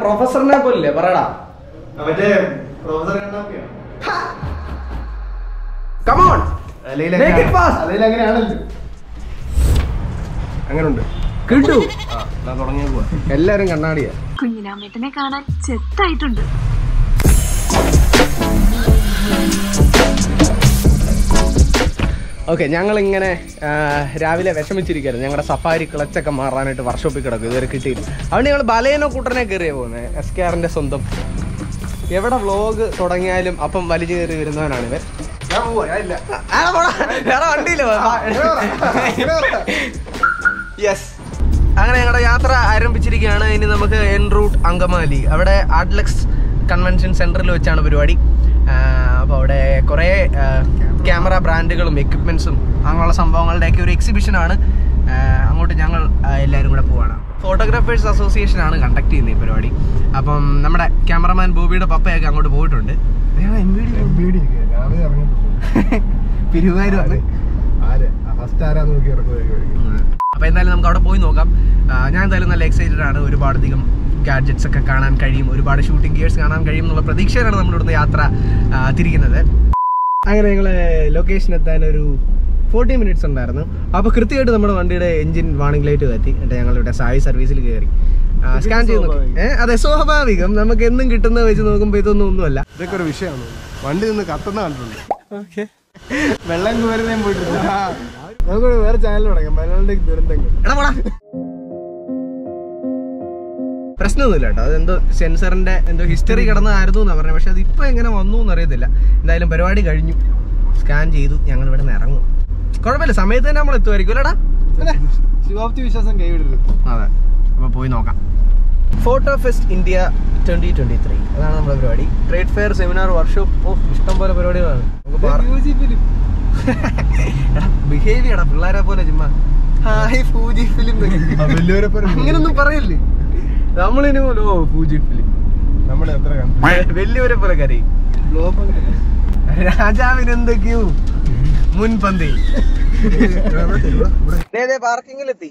പ്രൊഫസറിനെ പോലെ പറയടാ അങ്ങനുണ്ട് കിട്ടു എല്ലാരും കണ്ണാടിയാ. കുഞ്ഞിനാമേട്ടനെ കാണാൻ ചെത്തായിട്ടുണ്ട്. ഓക്കെ, ഞങ്ങളിങ്ങനെ രാവിലെ വിഷമിച്ചിരിക്കുകയായിരുന്നു. ഞങ്ങളുടെ സഫാരി ക്ലച്ചൊക്കെ മാറാനായിട്ട് വർക്ക്ഷോപ്പിൽ കിടക്കും, ഇതുവരെ കിട്ടിയില്ല. അതുകൊണ്ട് ഞങ്ങൾ ബലേനോ കൂട്ടനെ കയറിയാണ് പോകുന്നത്. SKRന്റെ സ്വന്തം. എവിടെ വ്ളോഗ് തുടങ്ങിയാലും അപ്പം വലിച്ചു കയറി വരുന്നവനാണ് ഇവൻ. യെസ്, അങ്ങനെ ഞങ്ങളുടെ യാത്ര ആരംഭിച്ചിരിക്കുകയാണ്. ഇനി നമുക്ക് എൻ റൂട്ട് അങ്കമാലി, അവിടെ ആർട്ട്ലക്സ് കൺവെൻഷൻ സെന്ററിൽ വെച്ചാണ് പരിപാടി. അപ്പോൾ അവിടെ കുറേ ക്യാമറ ബ്രാൻഡുകളും എക്യുപ്മെൻറ്റ്സും അങ്ങനെയുള്ള സംഭവങ്ങളുടെയൊക്കെ ഒരു എക്സിബിഷനാണ്. അങ്ങോട്ട് ഞങ്ങൾ എല്ലാവരും കൂടെ പോവാണ്. ഫോട്ടോഗ്രാഫേഴ്സ് അസോസിയേഷനാണ് കണ്ടക്ട് ചെയ്യുന്നത് ഈ പരിപാടി. അപ്പം നമ്മുടെ ക്യാമറമാൻ ബോബിയുടെ പപ്പയൊക്കെ അങ്ങോട്ട് പോയിട്ടുണ്ട്. പിരുവായിരുന്നു. അപ്പോൾ എന്തായാലും നമുക്ക് അവിടെ പോയി നോക്കാം. ഞാൻ എന്തായാലും നല്ല എക്സൈറ്റഡ് ആണ്. ഒരുപാടധികം ഗാഡ്ജറ്റ്സ് ഒക്കെ കാണാൻ കഴിയും, ഒരുപാട് ഷൂട്ടിംഗ് ഗിയേഴ്സ് കാണാൻ കഴിയും എന്നുള്ള പ്രതീക്ഷയിലാണ് നമ്മളിവിടുന്ന് യാത്ര തിരിക്കുന്നത്. അങ്ങനെ ഞങ്ങൾ ലൊക്കേഷൻ എത്താൻ ഒരു 40 മിനിറ്റ്സ് ഉണ്ടായിരുന്നു. അപ്പോൾ കൃത്യമായിട്ട് നമ്മുടെ വണ്ടിയുടെ എഞ്ചിൻ വാണിംഗ് ലൈറ്റ് കത്തി. എന്നിട്ട് ഞങ്ങളിവിടെ സായി സർവീസിൽ കയറി സ്കാൻ ചെയ്ത് നോക്കി. അതെ, സ്വാഭാവികം. നമുക്ക് എന്നും കിട്ടുന്നത് വെച്ച് നോക്കുമ്പോൾ ഇതൊന്നും ഒന്നുമല്ല. ഇതൊക്കെ ഒരു വിഷയമാണ്. വണ്ടി നിന്ന് കത്തുന്ന കണ്ടിട്ടുണ്ട്. ഓക്കെ, വെള്ളം കോരുന്നേം പോയിട്ടില്ല. നമുക്ക് വേറെ ചാനൽ തുടങ്ങാം, മലയാളം ദുരന്തങ്ങൾ. പ്രശ്നമൊന്നുമില്ല കേട്ടോ. അതെന്തോ സെൻസറിന്റെ എന്തോ ഹിസ്റ്ററി കിടന്നതായിരുന്നു എന്നാണ് പറഞ്ഞത്. പക്ഷെ അതിപ്പോ എങ്ങനെ വന്നു എന്നറിയത്തില്ല. എന്തായാലും പരിപാടി കഴിഞ്ഞു, സ്കാൻ ചെയ്തു, ഞങ്ങൾ ഇവിടെ നിന്ന് ഇറങ്ങും. കുഴപ്പമില്ല, സമയത്ത് തന്നെ നമ്മൾ എത്തുമായിരിക്കും അല്ലേടാ. ശിവാപ്തി വിശ്വാസം കൈവിടരുത്. അതെ, അപ്പൊ പോയി നോക്കാം. ഫോട്ടോ ഫെസ്റ്റ് ഇന്ത്യ 2023 അതാണ് നമ്മുടെ പരിപാടി. ട്രേഡ് ഫെയർ, സെമിനാർ, വർക്ക്ഷോപ്പ്, ഇഷ്ടം പോലെ പരിപാടികളാണ്. ബിഹേവ് ചെയ്യടാ പിള്ളേരെ പോലെ. ചുമ്മാ ഹായ് ഫൂജി ഫിലിം അങ്ങനൊന്നും പറയല്ലേ. നമ്മളിനി പോലും ഫൂജി ഫിലിം നമ്മളെ എത്ര വലിയവരെ പോലെ കരയും. രാജാവിനെന്തൊക്കെയോ മുൻപന്തി. പാർക്കിങ്ങിലെത്തി.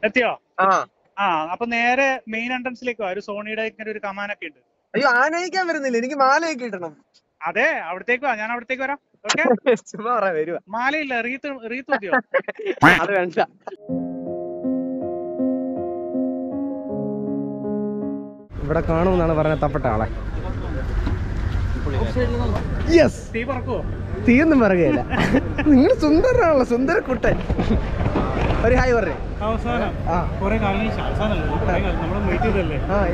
എത്തിയോ? ആ, അപ്പൊ നേരെ മെയിൻ എൻട്രൻസിലേക്ക് ഒരു സോണിയുടെ ഇങ്ങനെ ഒരു കമാനൊക്കെ ഉണ്ട്. അയ്യോ, ആനയിക്കാൻ വരുന്നില്ല, എനിക്ക് മാലയൊക്കെ ഇടണം. അതെ, അവിടത്തേക്ക് വാ, ഞാൻ അവിടത്തേക്ക് വരാം. വരുവാ. മാലയില്ല, റീത്ത് മതിയോ? അത് വേണ്ട. ഇവിടെ കാണുമെന്നാണ് പറഞ്ഞ തപ്പെട്ട ആളെ. തീ പറക്കുവോ? തീയൊന്നും പറയുകയില്ല. നിങ്ങൾ സുന്ദരനാണല്ലോ, സുന്ദര കുട്ടൻ. ഒരു ഹായ് പറഞ്ഞേ.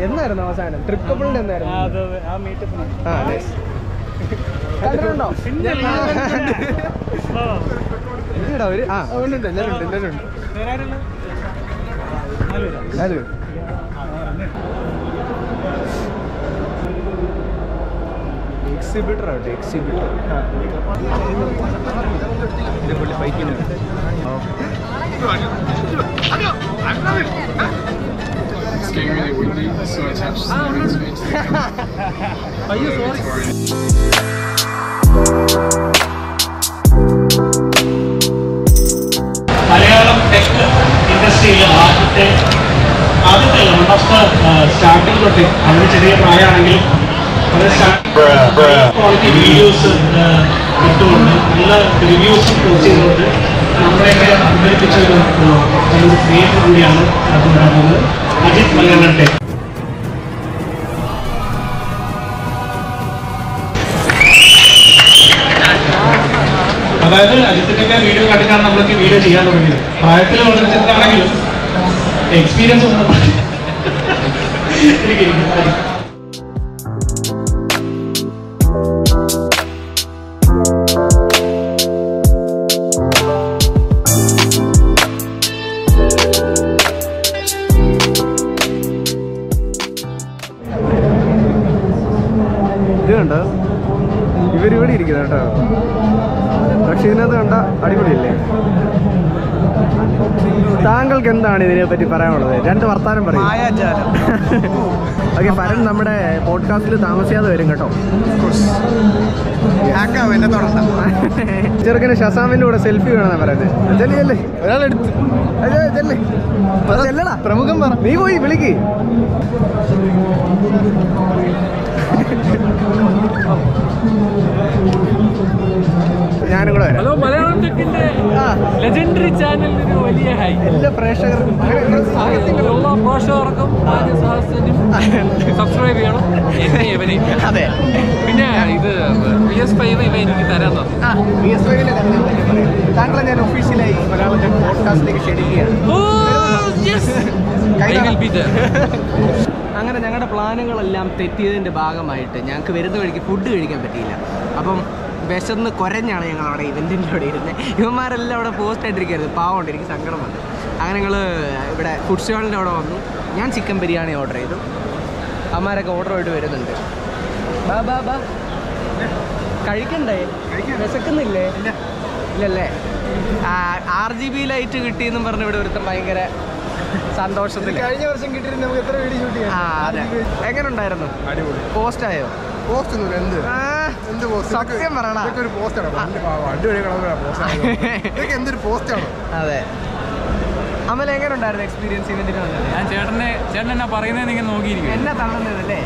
എന്നായിരുന്നു അവസാനം? ട്രിപ്പ് കപ്പിളിന്റെ എന്നായിരുന്നു? കണ്ടിട്ടുണ്ടോ? എക്സിബിറ്റർ ആവട്ടെ, എക്സിബിറ്റർ. പുള്ളി ബൈക്കിനുണ്ട്. It's getting really windy, so I attached some rings to it. Are you sorry? Malayalam tech industry ആദ്യത്തെ സ്റ്റാർട്ടിംഗ് തൊട്ട് അതിന് ചെറിയ പ്രായമാണെങ്കിൽ ക്വാളിറ്റി വീഡിയോസ് ഇട്ടുകൊണ്ട് നല്ല റിവ്യൂസ് പോസ്റ്റ് ചെയ്തുകൊണ്ട് നമ്മളെയൊക്കെ അഭ്യർത്ഥിച്ച ഒരു ക്രിയേറ്റർ കൂടിയാണ് അതുകൊണ്ടാകുന്നത് അജിത് മലയാളം ടെക്. അതായത് അജിത്തിൻ്റെയൊക്കെ വീഡിയോ കണ്ടിട്ടാണ് നമ്മളൊക്കെ വീഡിയോ ചെയ്യാൻ തുടങ്ങിയത്. പ്രായത്തിൽ വളരെ ചെറുതാണെങ്കിലും എക്സ്പീരിയൻസ് ഒന്നും എനിക്ക് കണ്ടോ, ഇവരിവിടെ ഇരിക്കുന്ന കേട്ടോ. പക്ഷെ ഇതിനകത്ത് കണ്ട അടിപൊളിയല്ലേ. താങ്കൾക്ക് എന്താണ് ഇതിനെ പറ്റി പറയാനുള്ളത്? 2 വർത്താനം പറയും. ഓക്കെ, പരൻ നമ്മുടെ പോഡ്കാസ്റ്റിൽ താമസിയാതെ വരും കേട്ടോ. ചെറുക്കന് ഷസാമിന്റെ കൂടെ സെൽഫി വേണമെന്നാ പറയുന്നത്. ഒരാളെടുത്ത് പ്രമുഖം പറ. നീ പോയി വിളിക്ക്. ഞാനും കൂടെ വരാം. ഹലോ, മലയാളം ടെക്കിന്റെ ലെജൻഡറി ചാനലിന് വലിയ ഹൈ. എല്ലാ പ്രേക്ഷകർക്കും എല്ലാ പ്രേക്ഷകർക്കും സബ്സ്ക്രൈബ് ചെയ്യണം. എന്നെ ഇവനെയും. അതെ. പിന്നെ ഇത് PS5 ഇവ എനിക്ക് തരാൻ തന്നു. PS5-ലെ താങ്കളെ ഞാൻ ഒഫീഷ്യലായി മലയാളം പോഡ്കാസ്റ്റിലേക്ക് ക്ഷണിക്കുകയാണ്. അങ്ങനെ ഞങ്ങളുടെ പ്ലാനുകളെല്ലാം തെറ്റിയതിൻ്റെ ഭാഗമായിട്ട് ഞങ്ങൾക്ക് വരുന്ന വഴിക്ക് ഫുഡ് കഴിക്കാൻ പറ്റിയില്ല. അപ്പം വിശന്ന് കുരഞ്ഞാണ് ഞങ്ങൾ അവിടെ ഇവൻറ്റിൻ്റെ അവിടെ ഇരുന്നത്. ഇവന്മാരെല്ലാം അവിടെ പോസ്റ്റ് ആയിട്ടിരിക്കരുത്. പാവമുണ്ട്, എനിക്ക് സങ്കടം വന്നു. അങ്ങനെ ഞങ്ങൾ ഇവിടെ ഫുഡ് സ്റ്റാളിൻ്റെ അവിടെ വന്നു. ഞാൻ ചിക്കൻ ബിരിയാണി ഓർഡർ ചെയ്തു. അമ്മമാരൊക്കെ ഓർഡറുമായിട്ട് വരുന്നുണ്ട്. ബാ കഴിക്കണ്ടേ? വിശക്കുന്നില്ലേ? ഇല്ലല്ലേ? RGB ലൈറ്റ് കിട്ടിയെന്നും പറഞ്ഞ് ഇവിടെ ഒരുത്തം ഭയങ്കര സന്തോഷത്തിൽ. കഴിഞ്ഞ വർഷം കിട്ടിയിട്ട് നമുക്ക് എത്ര വീഡിയോ ഷൂട്ട് ചെയ്യാം. അതെ. എങ്ങനെ ഉണ്ടായിരുന്നു? അടിപൊളി. പോസ്റ്റ് ആയോ? പോസ്റ്റ് ഒന്നുമില്ല. എന്ത് പോസ്റ്റ്? സത്യം പറയണ. ഇതൊക്കെ ഒരു പോസ്റ്റാണോ? അടിപൊളി പോസ്റ്റ്. എന്തൊരു പോസ്റ്റാണോ? അതെ. അമൽ എങ്ങനെ ഉണ്ടായിരുന്നു എക്സ്പീരിയൻസ് ഇവന്റിന് വന്നത്? ഞാൻ ചേട്ടൻ എന്നാ പറയുന്നത് നിങ്ങൾ നോക്കിയിരിക്കും. എന്നെ തള്ളുന്നതല്ലേ?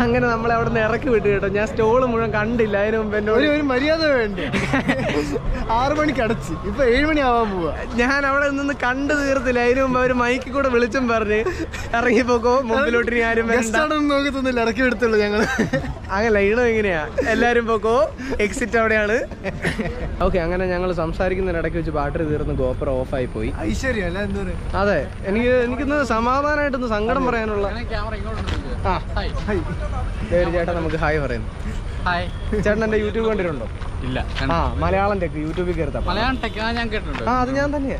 അങ്ങനെ നമ്മളെ അവിടെ നിന്ന് ഇറക്കി വിട്ടു കേട്ടോ. ഞാൻ സ്റ്റോള് മുഴുവൻ കണ്ടില്ല. അതിന് മുമ്പ് എന്നോട് ഒരു മര്യാദ വേണ്ടേ? 6 മണിക്ക് അടച്ച്, ഇപ്പൊ 7 മണിയാവാൻ പോവാ. ഞാൻ അവിടെ നിന്ന് കണ്ടു തീർത്തില്ല. അതിന് മുമ്പ് അവർ മൈക്കിൽ കൂടെ വിളിച്ചും പറഞ്ഞ് ഇറങ്ങിപ്പോക്കോ, മുമ്പിലോട്ട് ഇനി ആരും നോക്കി തന്നില്ല, ഇറക്കി എടുത്തുള്ളൂ ഞങ്ങള്. അങ്ങനെ ഈണം എങ്ങനെയാ? എല്ലാരും പോക്കോ, എക്സിറ്റ് അവിടെയാണ്. ഓക്കെ, അങ്ങനെ ഞങ്ങൾ സംസാരിക്കുന്നതിനിടയ്ക്ക് വെച്ച് ബാറ്ററി തീർന്ന് ഗോപ്രോ ഓഫായി പോയി. ഐശ്വര്യ അല്ല എന്തോ. അതെ, എനിക്കിന്ന് സമാധാനമായിട്ടൊന്ന് സങ്കടം പറയാനുള്ള. ചേട്ടാ നമുക്ക് ഹായ് പറയുന്നു. ചേട്ടൻ എന്റെ യൂട്യൂബ് കണ്ടിട്ടുണ്ടോ? ഇല്ല. മലയാളം ടെക് യൂട്യൂബിൽ കയറുത്ത മലയാളം ടെക് ഞാൻ കേട്ടിട്ടുണ്ട്. അത് ഞാൻ തന്നെയാ.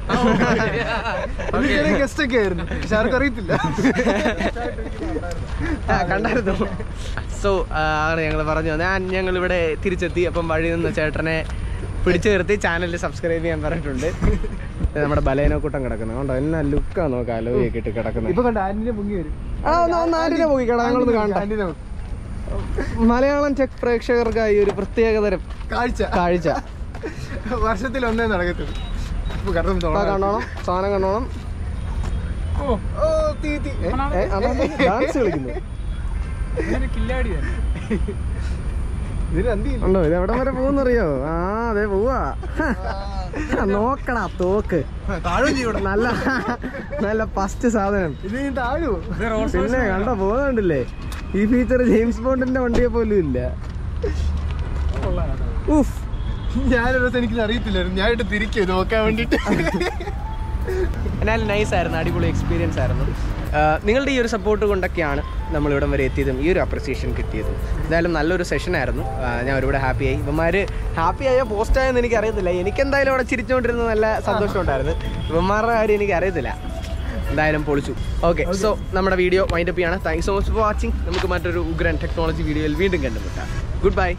ഗസ്റ്റ് ഒക്കെ ആയിരുന്നു, പക്ഷെ ആർക്കും അറിയത്തില്ല. കണ്ടായിരുന്നു. സോ ആണ് ഞങ്ങൾ പറഞ്ഞു. ഞങ്ങൾ ഇവിടെ തിരിച്ചെത്തി. അപ്പം വഴി നിന്ന് ചേട്ടനെ പിടിച്ചു നിർത്തി ചാനലിൽ സബ്സ്ക്രൈബ് ചെയ്യാൻ പറഞ്ഞിട്ടുണ്ട്. നമ്മുടെ ബലേനോ കൂട്ടം കിടക്കുന്നത് കണ്ടോ? എന്നാ ലുക്കാ നോക്കാം. അലോയൊക്കെ ഇട്ട് കിടക്കുന്നത്. ഇപ്പൊ കണ്ട ആന്റിനെ പൊങ്ങി വരും. ആന്റിനെ പോയി ഞങ്ങളൊന്ന് കാണാം. മലയാളം ടെക് പ്രേക്ഷകർക്കായി ഒരു പ്രത്യേകതരം കാഴ്ച വർഷത്തിൽ ഒന്നേ നടക്കത്തുള്ളൂ. കണ്ടോണം, സാധനം കണ്ടോണം. ഡാൻസ് കളിക്കുന്നു. ഉണ്ടോ? ഇത് എവിടെ വരെ പോകുന്നറിയോ? അതെ പോവാ. നോക്കടാ തോക്ക്. നല്ല ഫസ്റ്റ് സാധനം. പിന്നെ കണ്ടോ പോകുന്നുണ്ടല്ലേ? ഈ ഫീച്ചർ ജെയിംസ് ബോണ്ടിന്റെ വണ്ടിയെ പോലും ഇല്ല. ഞാനൊരു ദിവസം എനിക്കിത് അറിയത്തില്ലായിരുന്നു. ഞാനിട്ട് തിരിക്കോ നോക്കാൻ വേണ്ടിട്ട്. എന്നാലും നൈസായിരുന്നു, അടിപൊളി എക്സ്പീരിയൻസ് ആയിരുന്നു. നിങ്ങളുടെ ഈ ഒരു സപ്പോർട്ട് കൊണ്ടൊക്കെയാണ് നമ്മളിവിടം വരെ എത്തിയതും ഈ ഒരു അപ്രിസിയേഷൻ കിട്ടിയതും. എന്തായാലും നല്ലൊരു സെഷനായിരുന്നു. ഞാൻ ഒരുപാട് ഹാപ്പിയായി. ഇവന്മാർ ഹാപ്പിയായോ പോസ്റ്റായെന്ന് എനിക്കറിയത്തില്ല. എനിക്കെന്തായാലും അവിടെ ചിരിച്ചുകൊണ്ടിരുന്ന നല്ല സന്തോഷമുണ്ടായിരുന്നു. ഇവന്മാരുടെ കാര്യം എനിക്കറിയത്തില്ല. എന്തായാലും പൊളിച്ചു. ഓക്കെ, സോ നമ്മുടെ വീഡിയോ വൈൻഡപ്പ് ചെയ്യാണ്. Thanks so much for watching. നമുക്ക് മറ്റൊരു ഉഗ്രൻ ടെക്നോളജി വീഡിയോയിൽ വീണ്ടും കണ്ടുമുട്ടാം. Good bye.